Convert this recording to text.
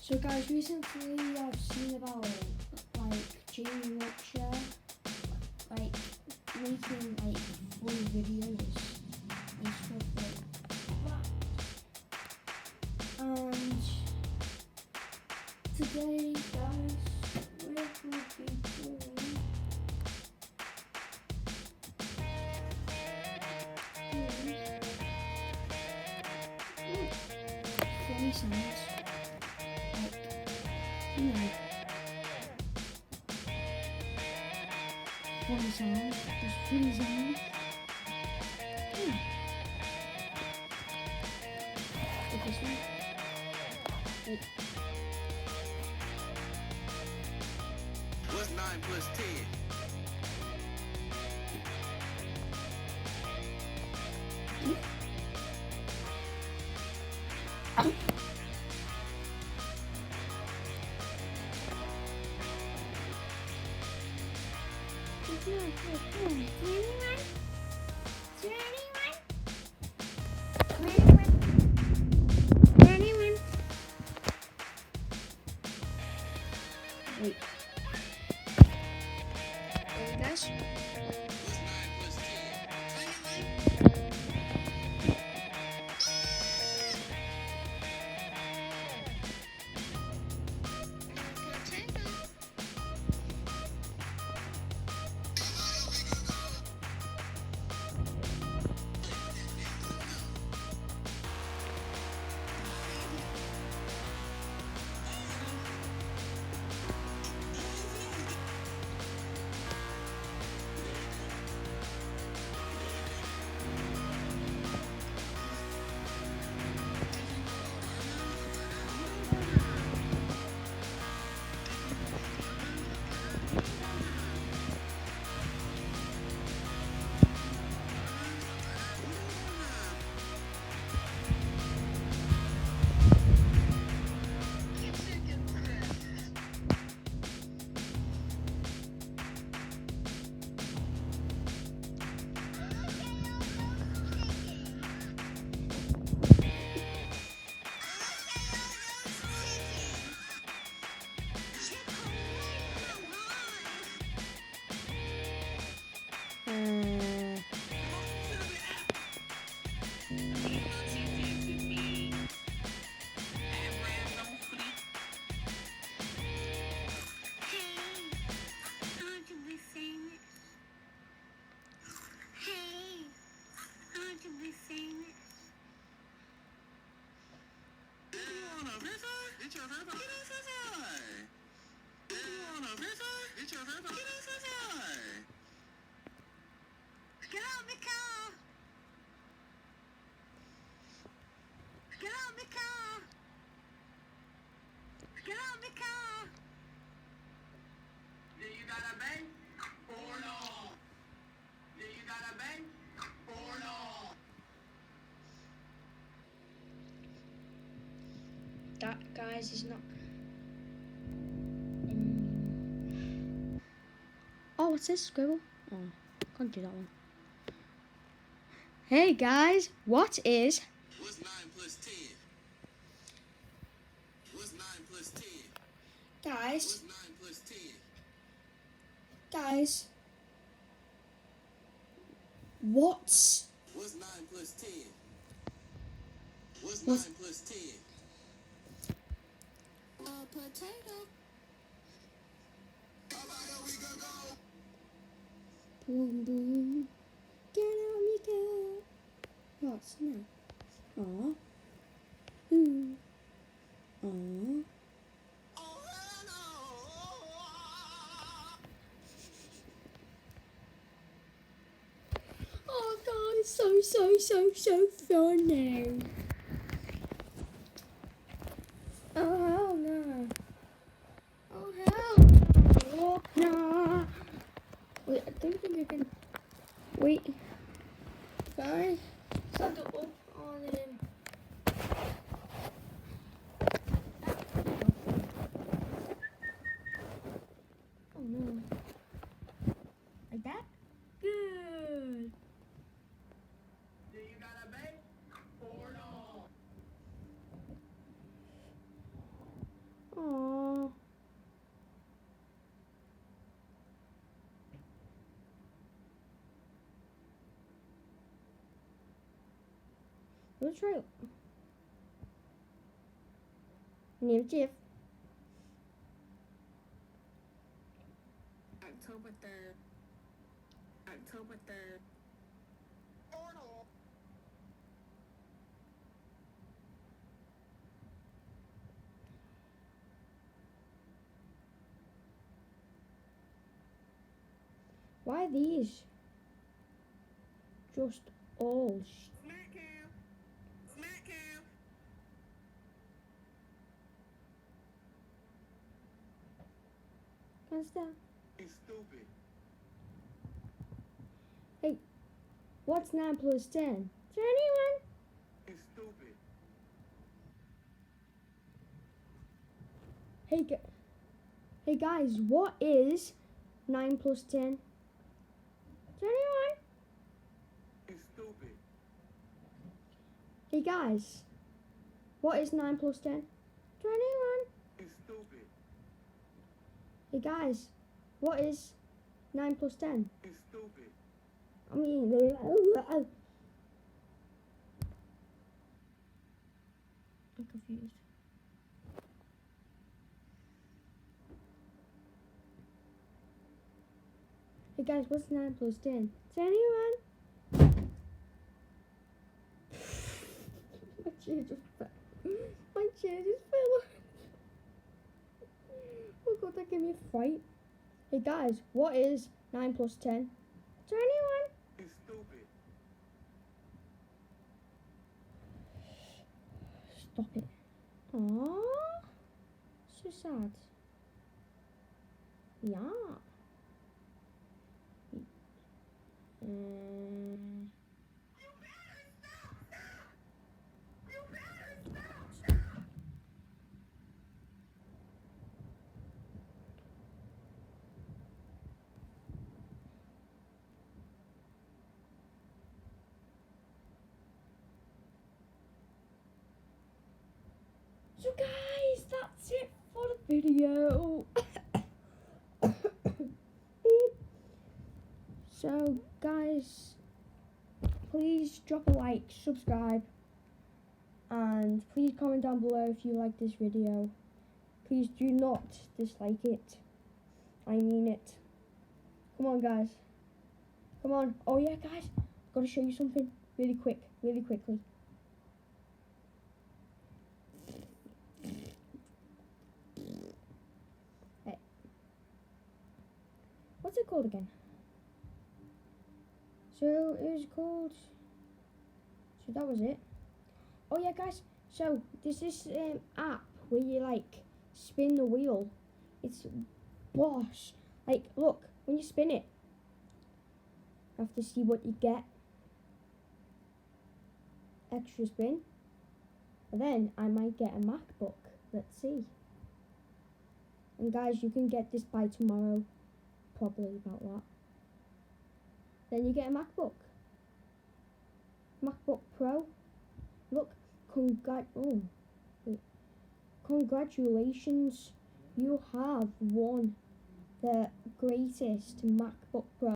So guys, recently I've seen about like Jamie Watcher like making like full videos and stuff like that. And today guys, we're going to be doing funny sounds. You know, funny sounds, just funny sounds. Like this one. Wait. What's 9 plus 10? Wait. Guys. What's 9 plus Get out of the car! Get out of the car! Get out of the car! Do you got a bank or no? Do you got a bank or no? That guys is not. Oh, what's this? Scribble? Oh, can't do that one. Hey guys, what is? What's 9 plus 10? What's 9 plus 10? Guys, What's 9 plus 10? guys. What's? What's 9 plus 10? What's 9 What's- plus 10? A potato. Boom boom. Get out me car. What's now? Aw. Ooh. Aw. Oh god, it's so funny. Oh hell no. Oh hell no. No. Wait, I don't think I can. Wait. Guys, set it up on him. Oh no. Like that? Good. Do you got a bank or no? Let's try it. Name Jeff. October 3rd. October 3rd. Why are these just all Smack him. Smack him. What's that? He's stupid. What's 9 plus 10? Is there anyone? He's stupid. Hey guys, what is 9 plus 10? Is there anyone? He's stupid. Hey guys, what is 9 plus 10? Is there anyone? He's stupid. Hey guys, what is 9 plus 10? He's stupid. I mean, I'm confused. Hey guys, what's 9 plus 10? Is there anyone? My chair just fell. My chair just fell. Oh god, that gave me a fright. Hey guys, what is 9 plus 10? Is there anyone? He's stupid. Stop it. Aww. So sad. Yeah. So guys, that's it for the video. So guys, please drop a like, subscribe, and please comment down below if you like this video. Please do not dislike it. I mean it. Come on guys. Come on. Oh yeah guys, gotta show you something really quickly. Hey. What's it called again? So it was called. So that was it. Oh yeah, guys. So there's this app where you like spin the wheel. It's boss. Like, look, when you spin it, you have to see what you get. Extra spin. And then I might get a MacBook. Let's see. And guys, you can get this by tomorrow. Probably about that. Then you get a MacBook. MacBook Pro. Look, congratulations. You have won the greatest MacBook Pro.